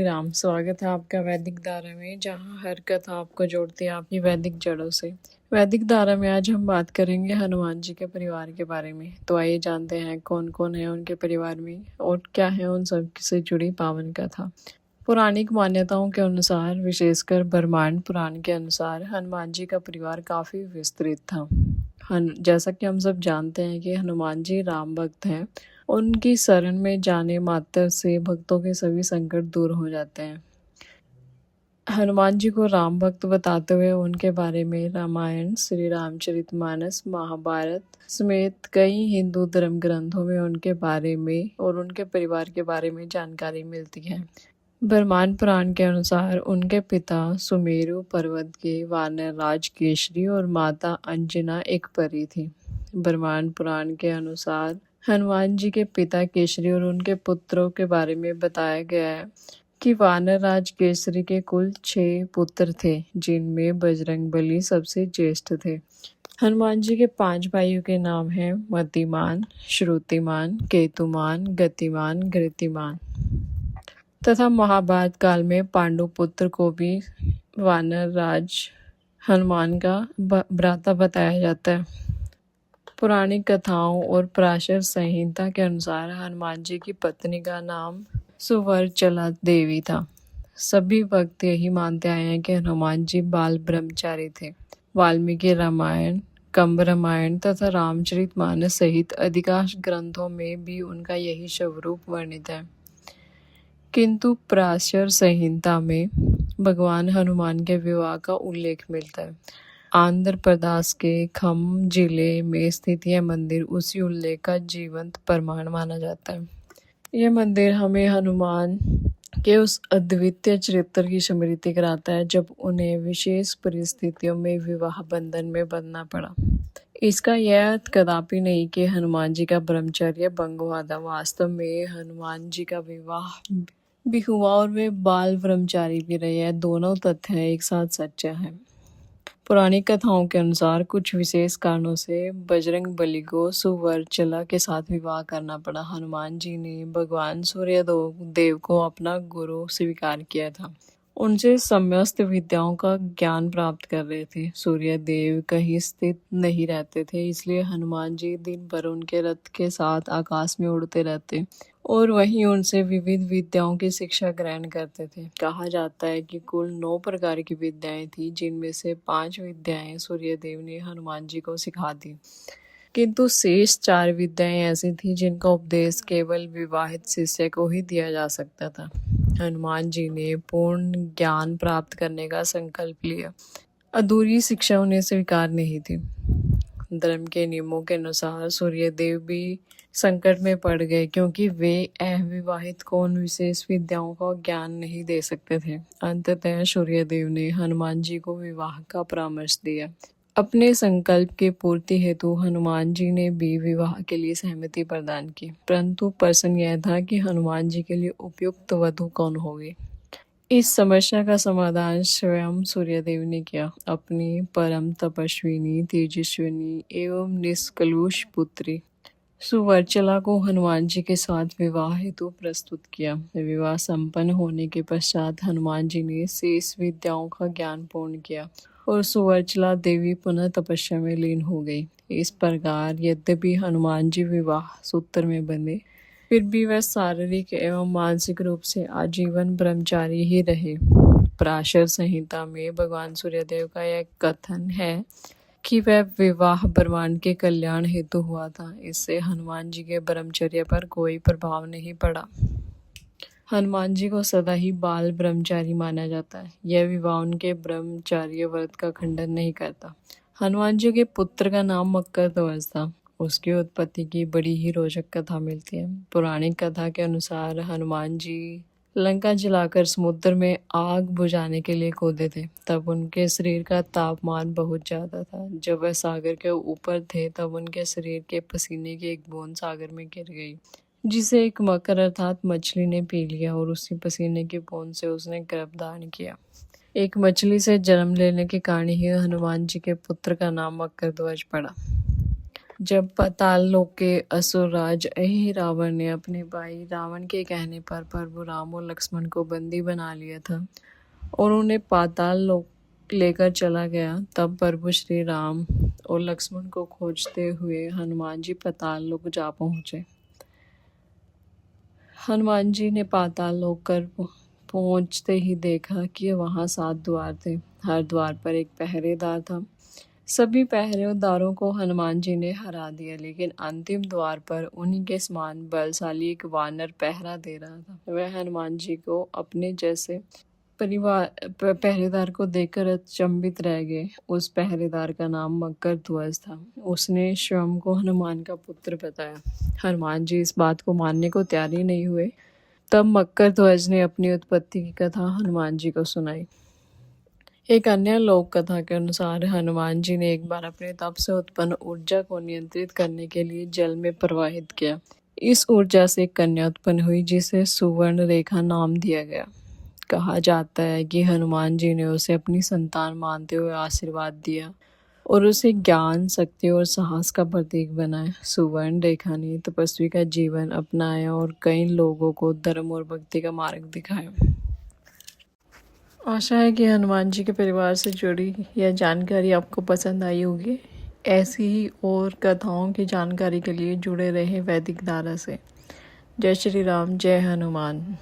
राम, स्वागत है आपका वैदिक धारा में, जहाँ हर कथा आपको जोड़ती है आपकी वैदिक जड़ों से। वैदिक धारा में आज हम बात करेंगे हनुमान जी के परिवार के बारे में। तो आइए जानते हैं कौन कौन है उनके परिवार में और क्या है उन सब से जुड़ी पावन कथा। पौराणिक मान्यताओं के अनुसार, विशेषकर ब्रह्मांड पुराण के अनुसार, हनुमान जी का परिवार काफी विस्तृत था। जैसा कि हम सब जानते हैं कि हनुमान जी राम भक्त हैं। उनकी शरण में जाने मात्र से भक्तों के सभी संकट दूर हो जाते हैं। हनुमान जी को राम भक्त बताते हुए उनके बारे में रामायण, श्री रामचरितमानस, महाभारत समेत कई हिंदू धर्म ग्रंथों में उनके बारे में और उनके परिवार के बारे में जानकारी मिलती है। ब्रह्मांड पुराण के अनुसार उनके पिता सुमेरु पर्वत के वानर राज केशरी और माता अंजना एक परी थी। ब्रह्मांड पुराण के अनुसार हनुमान जी के पिता केशरी और उनके पुत्रों के बारे में बताया गया है कि वानर राज केसरी के कुल 6 पुत्र थे, जिनमें बजरंगबली सबसे ज्येष्ठ थे। हनुमान जी के 5 भाइयों के नाम हैं मतिमान, श्रुतिमान, केतुमान, गतिमान, घृतिमान। तथा महाभारत काल में पांडु पुत्र को भी वानर राज हनुमान का भ्राता बताया जाता है। पौराणिक कथाओं और पराशर संहिता के अनुसार हनुमान जी की पत्नी का नाम सुवर्चला देवी था। सभी भक्त यही मानते आए हैं कि हनुमान जी बाल ब्रह्मचारी थे। वाल्मीकि रामायण, कंब रामायण तथा रामचरितमानस सहित अधिकांश ग्रंथों में भी उनका यही स्वरूप वर्णित है। किंतु पराशर संहिता में भगवान हनुमान के विवाह का उल्लेख मिलता है। आंध्र प्रदेश के खम्म जिले में स्थित यह मंदिर उसी उल्लेख का जीवंत प्रमाण माना जाता है। यह मंदिर हमें हनुमान के उस अद्वितीय चरित्र की स्मृति कराता है जब उन्हें विशेष परिस्थितियों में विवाह बंधन में बंधना पड़ा। इसका यह अर्थ कदापि नहीं कि हनुमान जी का ब्रह्मचर्य भंग हुआ था। वास्तव में हनुमान जी का विवाह भी हुआ और वे बाल ब्रह्मचारी भी रहे हैं। दोनों तथ्य एक साथ सच्चा है। पौराणिक कथाओं के अनुसार कुछ विशेष कारणों से बजरंग बली को सुवर्चला के साथ विवाह करना पड़ा। हनुमान जी ने भगवान सूर्य देव को अपना गुरु स्वीकार किया था। उनसे समस्त विद्याओं का ज्ञान प्राप्त कर रहे थे। सूर्य देव कहीं स्थित नहीं रहते थे, इसलिए हनुमान जी दिन भर उनके रथ के साथ आकाश में उड़ते रहते और वहीं उनसे विविध विद्याओं की शिक्षा ग्रहण करते थे। कहा जाता है कि कुल 9 प्रकार की विद्याएं थी, जिनमें से 5 विद्याएं सूर्य देव ने हनुमान जी को सिखा दी, किंतु शेष 4 विद्याएं ऐसी थी जिनका उपदेश केवल विवाहित शिष्य को ही दिया जा सकता था। हनुमान जी ने पूर्ण ज्ञान प्राप्त करने का संकल्प लिया। अधूरी शिक्षा उन्हें स्वीकार नहीं थी। धर्म के नियमों के अनुसार सूर्यदेव भी संकट में पड़ गए, क्योंकि वे अविवाहित को उन विशेष विद्याओं का ज्ञान नहीं दे सकते थे। अंततः सूर्यदेव ने हनुमान जी को विवाह का परामर्श दिया। अपने संकल्प की पूर्ति हेतु हनुमान जी ने भी विवाह के लिए सहमति प्रदान की, परंतु प्रश्न यह था कि हनुमान जी के लिए उपयुक्त वधू कौन होगी। इस समस्या का समाधान स्वयं सूर्यदेव ने किया। अपनी परम तपस्विनी, तेजस्विनी एवं निष्कलुष पुत्री सुवर्चला को हनुमान जी के साथ विवाह हेतु प्रस्तुत किया। विवाह संपन्न होने के पश्चात हनुमान जी ने शेष विद्याओं का ज्ञान पूर्ण किया और सुवर्चला देवी पुनः तपस्या में लीन हो गई। इस प्रकार यद्यपि हनुमान जी विवाह सूत्र में बंधे, फिर भी वह शारीरिक एवं मानसिक रूप से आजीवन ब्रह्मचारी ही रहे। पराशर संहिता में भगवान सूर्यदेव का यह कथन है कि वह विवाह ब्रह्मांड के कल्याण हेतु हुआ था। इससे हनुमान जी के ब्रह्मचर्य पर कोई प्रभाव नहीं पड़ा। हनुमान जी को सदा ही बाल ब्रह्मचारी माना जाता है। यह विवाह उनके ब्रह्मचार्य व्रत का खंडन नहीं करता। हनुमान जी के पुत्र का नाम मकर ध्वज था। उसकी उत्पत्ति की बड़ी ही रोचक कथा मिलती है। पौराणिक कथा के अनुसार हनुमान जी लंका जलाकर समुद्र में आग बुझाने के लिए कूदे थे। तब उनके शरीर का तापमान बहुत ज्यादा था। जब वह सागर के ऊपर थे, तब उनके शरीर के पसीने की एक बूंद सागर में गिर गई, जिसे एक मकर अर्थात मछली ने पी लिया और उसी पसीने की बूंद से उसने गर्भधारण किया। एक मछली से जन्म लेने के कारण ही हनुमान जी के पुत्र का नाम मकर ध्वज पड़ा। जब पाताल लोक के असुर राज अहि रावण ने अपने भाई रावण के कहने पर प्रभु राम और लक्ष्मण को बंदी बना लिया था और उन्हें पाताल लोक लेकर चला गया, तब प्रभु श्री राम और लक्ष्मण को खोजते हुए हनुमान जी पाताल लोक जा पहुँचे। हनुमान जी ने पाताल लोक कर पहुँचते ही देखा कि वहाँ 7 द्वार थे। हर द्वार पर एक पहरेदार था। सभी पहरेदारों को हनुमान जी ने हरा दिया, लेकिन अंतिम द्वार पर उन्हीं के समान बलशाली एक वानर पहरा दे रहा था। वह हनुमान जी को अपने जैसे पहरेदार को देखकर अचंभित रह गए। उस पहरेदार का नाम मकर ध्वज था। उसने स्वयं को हनुमान का पुत्र बताया। हनुमान जी इस बात को मानने को तैयार ही नहीं हुए। तब मकर ध्वज ने अपनी उत्पत्ति की कथा हनुमान जी को सुनाई। एक अन्य लोक कथा के अनुसार हनुमान जी ने एक बार अपने तप से उत्पन्न ऊर्जा को नियंत्रित करने के लिए जल में प्रवाहित किया। इस ऊर्जा से एक कन्या उत्पन्न हुई जिसे सुवर्ण रेखा नाम दिया गया। कहा जाता है कि हनुमान जी ने उसे अपनी संतान मानते हुए आशीर्वाद दिया और उसे ज्ञान, शक्ति और साहस का प्रतीक बनाया। सुवर्ण रेखा ने तपस्वी का जीवन अपनाया और कई लोगों को धर्म और भक्ति का मार्ग दिखाया। आशा है कि हनुमान जी के परिवार से जुड़ी यह जानकारी आपको पसंद आई होगी। ऐसी ही और कथाओं की जानकारी के लिए जुड़े रहें वैदिक धारा से। जय श्री राम, जय हनुमान।